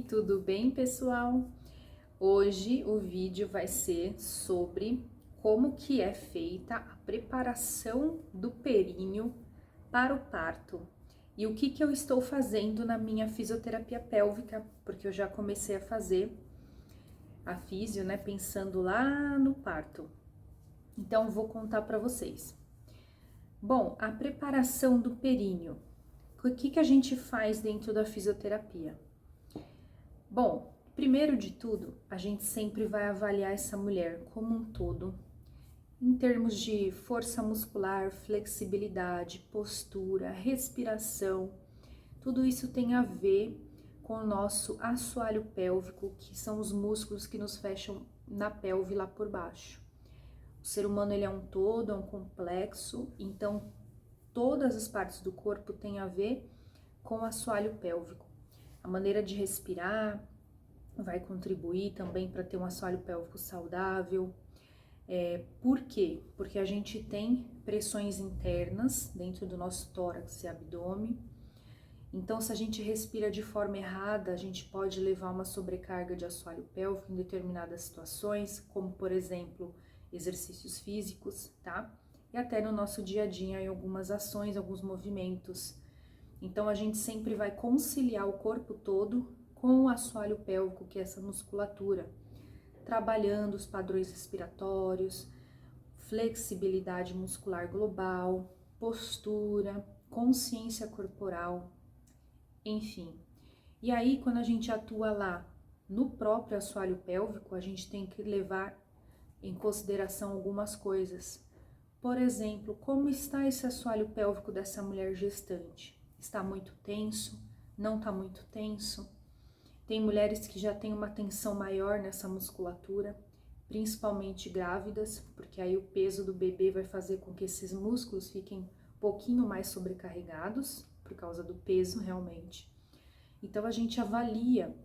tudo bem, pessoal? Hoje o vídeo vai ser sobre como que é feita a preparação do períneo para o parto e o que eu estou fazendo na minha fisioterapia pélvica, porque eu já comecei a fazer a físio, né, pensando lá no parto. Então vou contar para vocês. Bom, a preparação do períneo. O que a gente faz dentro da fisioterapia? Bom, primeiro de tudo, a gente sempre vai avaliar essa mulher como um todo, em termos de força muscular, flexibilidade, postura, respiração. Tudo isso tem a ver com o nosso assoalho pélvico, que são os músculos que nos fecham na pelve lá por baixo. O ser humano ele é um todo, é um complexo, então todas as partes do corpo têm a ver com o assoalho pélvico. A maneira de respirar vai contribuir também para ter um assoalho pélvico saudável. Por quê? Porque a gente tem pressões internas dentro do nosso tórax e abdômen. Então, se a gente respira de forma errada, a gente pode levar uma sobrecarga de assoalho pélvico em determinadas situações, como, por exemplo, exercícios físicos, tá? E até no nosso dia a dia, em algumas ações, alguns movimentos. Então, a gente sempre vai conciliar o corpo todo com o assoalho pélvico, que é essa musculatura, trabalhando os padrões respiratórios, flexibilidade muscular global, postura, consciência corporal, enfim. E aí, quando a gente atua lá no próprio assoalho pélvico, a gente tem que levar em consideração algumas coisas. Por exemplo, como está esse assoalho pélvico dessa mulher gestante? Está muito tenso? Não está muito tenso? Tem mulheres que já têm uma tensão maior nessa musculatura, principalmente grávidas, porque aí o peso do bebê vai fazer com que esses músculos fiquem um pouquinho mais sobrecarregados, por causa do peso realmente. Então a gente avalia,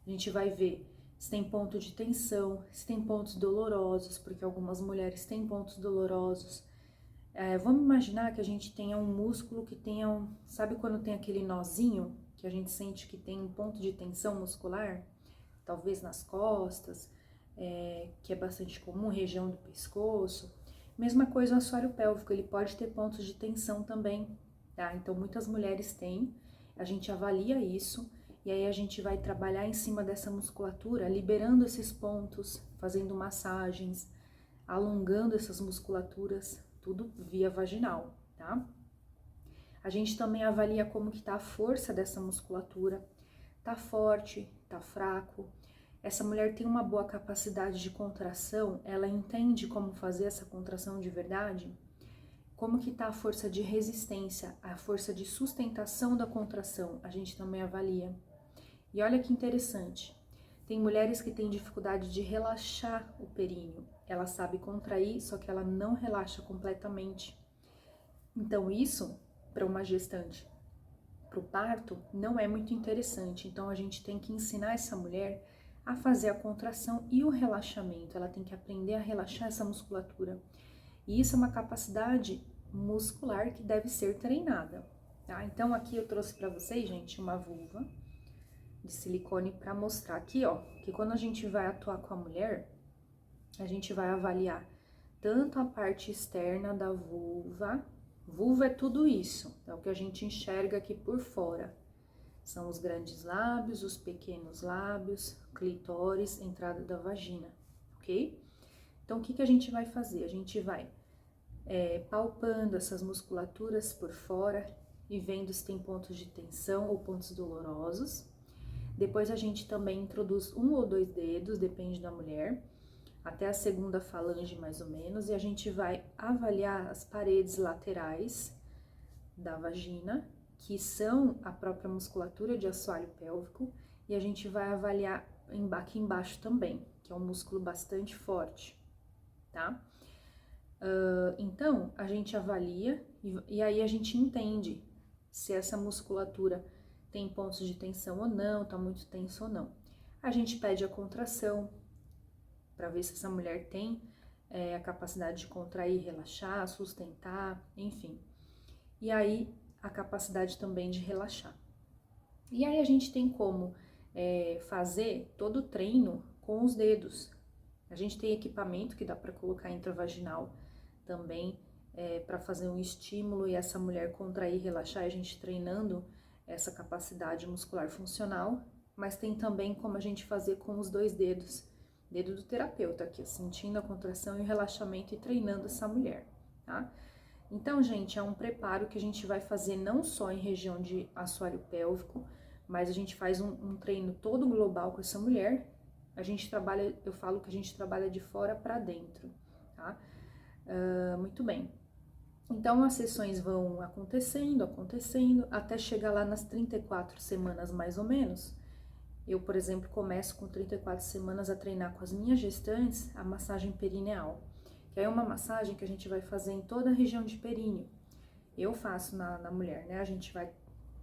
a gente vai ver se tem ponto de tensão, se tem pontos dolorosos, porque algumas mulheres têm pontos dolorosos. Vamos imaginar que a gente tenha um músculo que tenha sabe quando tem aquele nozinho, que a gente sente que tem um ponto de tensão muscular? Talvez nas costas, que é bastante comum, região do pescoço. Mesma coisa o assoalho pélvico, ele pode ter pontos de tensão também, tá? Então muitas mulheres têm, a gente avalia isso, e aí a gente vai trabalhar em cima dessa musculatura, liberando esses pontos, fazendo massagens, alongando essas musculaturas, tudo via vaginal, tá? A gente também avalia como que tá a força dessa musculatura, tá forte, tá fraco. Essa mulher tem uma boa capacidade de contração, ela entende como fazer essa contração de verdade? Como que tá a força de resistência, a força de sustentação da contração, a gente também avalia. E olha que interessante, tem mulheres que têm dificuldade de relaxar o períneo. Ela sabe contrair, só que ela não relaxa completamente. Então isso, para uma gestante, para o parto, não é muito interessante. Então a gente tem que ensinar essa mulher a fazer a contração e o relaxamento. Ela tem que aprender a relaxar essa musculatura. E isso é uma capacidade muscular que deve ser treinada, tá? Então aqui eu trouxe para vocês, gente, uma vulva de silicone para mostrar aqui, ó, que quando a gente vai atuar com a mulher, a gente vai avaliar tanto a parte externa da vulva. Vulva é tudo isso, é o que a gente enxerga aqui por fora. São os grandes lábios, os pequenos lábios, clitóris, entrada da vagina, ok? Então, o que a gente vai fazer? A gente vai palpando essas musculaturas por fora e vendo se tem pontos de tensão ou pontos dolorosos. Depois a gente também introduz 1 ou 2 dedos, depende da mulher, até a segunda falange mais ou menos, e a gente vai avaliar as paredes laterais da vagina, que são a própria musculatura de assoalho pélvico, e a gente vai avaliar aqui embaixo também, que é um músculo bastante forte, tá? Então, a gente avalia e aí a gente entende se essa musculatura tem pontos de tensão ou não, tá muito tenso ou não. A gente pede a contração para ver se essa mulher tem a capacidade de contrair, relaxar, sustentar, enfim. E aí, a capacidade também de relaxar. E aí a gente tem como fazer todo o treino com os dedos. A gente tem equipamento que dá para colocar intravaginal também, para fazer um estímulo e essa mulher contrair, relaxar, e a gente treinando essa capacidade muscular funcional, mas tem também como a gente fazer com os 2 dedos, dedo do terapeuta aqui, sentindo a contração e o relaxamento e treinando essa mulher, tá? Então, gente, é um preparo que a gente vai fazer não só em região de assoalho pélvico, mas a gente faz um treino todo global com essa mulher. A gente trabalha, eu falo que a gente trabalha de fora para dentro, tá? Muito bem. Então, as sessões vão acontecendo, até chegar lá nas 34 semanas mais ou menos. Eu, por exemplo, começo com 34 semanas a treinar com as minhas gestantes a massagem perineal, que é uma massagem que a gente vai fazer em toda a região de períneo. Eu faço na mulher, né? A gente vai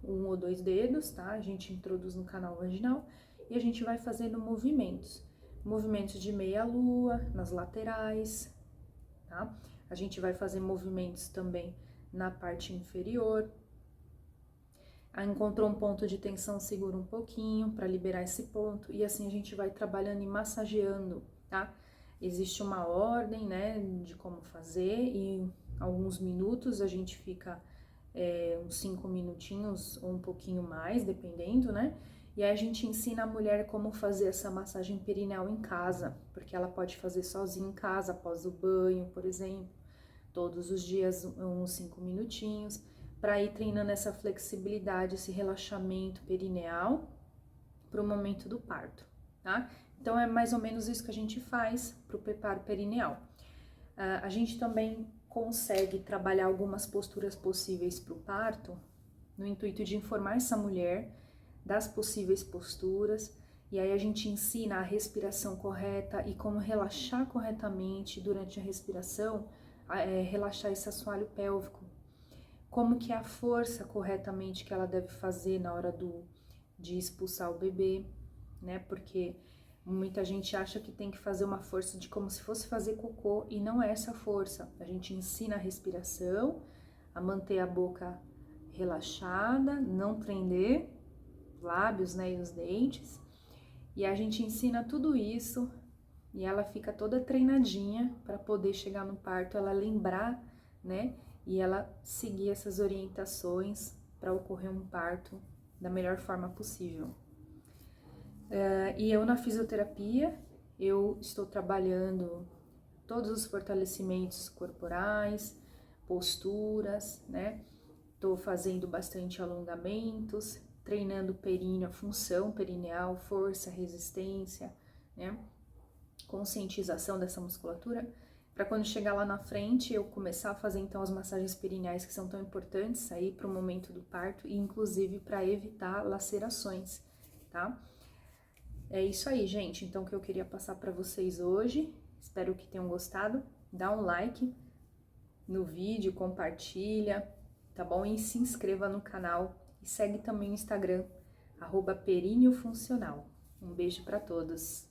1 ou 2 dedos, tá? A gente introduz no canal vaginal e a gente vai fazendo movimentos de meia-lua nas laterais, tá? A gente vai fazer movimentos também na parte inferior. Encontrou um ponto de tensão, segura um pouquinho para liberar esse ponto e assim a gente vai trabalhando e massageando, tá? Existe uma ordem, né, de como fazer e alguns minutos a gente fica uns 5 minutinhos ou um pouquinho mais, dependendo, né? E aí a gente ensina a mulher como fazer essa massagem perineal em casa, porque ela pode fazer sozinha em casa, após o banho, por exemplo, todos os dias uns 5 minutinhos, para ir treinando essa flexibilidade, esse relaxamento perineal para o momento do parto, tá? Então é mais ou menos isso que a gente faz para o preparo perineal. A gente também consegue trabalhar algumas posturas possíveis para o parto, no intuito de informar essa mulher das possíveis posturas, e aí a gente ensina a respiração correta e como relaxar corretamente durante a respiração, relaxar esse assoalho pélvico, como que é a força corretamente que ela deve fazer na hora de expulsar o bebê, né, porque muita gente acha que tem que fazer uma força de como se fosse fazer cocô, e não é essa força. A gente ensina a respiração, a manter a boca relaxada, não prender os lábios, né, e os dentes. E a gente ensina tudo isso e ela fica toda treinadinha para poder chegar no parto, ela lembrar, né, e ela seguir essas orientações para ocorrer um parto da melhor forma possível. E eu na fisioterapia, eu estou trabalhando todos os fortalecimentos corporais, posturas, né? Estou fazendo bastante alongamentos, treinando o períneo, a função perineal, força, resistência, né? Conscientização dessa musculatura, para quando chegar lá na frente eu começar a fazer então as massagens perineais que são tão importantes aí para o momento do parto e inclusive para evitar lacerações, tá? É isso aí, gente. Então, o que eu queria passar para vocês hoje. Espero que tenham gostado. Dá um like no vídeo, compartilha, tá bom? E se inscreva no canal e segue também o Instagram, @períneo funcional. Um beijo para todos.